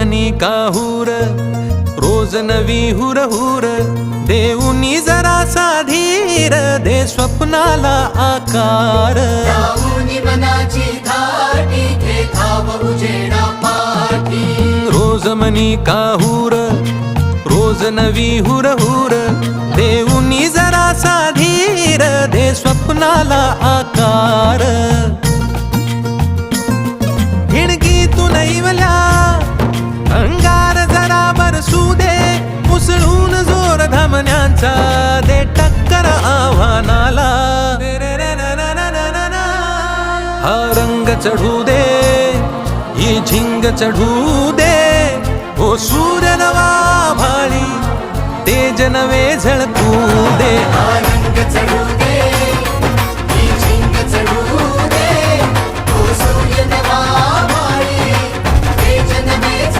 मनी काहूर रोज नवी हुरहुर देऊनी जरासा धीर दे स्वप्नाला आकार लावूनी मनाची धाटी घे धाव उजेडा पाठी रोज मनी काहूर रोज नवी हुरहुर देऊनी जरासा धीर दे स्वप्नाला आकार हिणकीतून इवल्या अंगार जरा बरसू दे उसळून जोर धमन्यांचा दे टक्कर आव्हानाला हा रंग चढू दे ही झिंग चढू दे ओ सूर्य नवा भाळी तेज नवे झळकू दे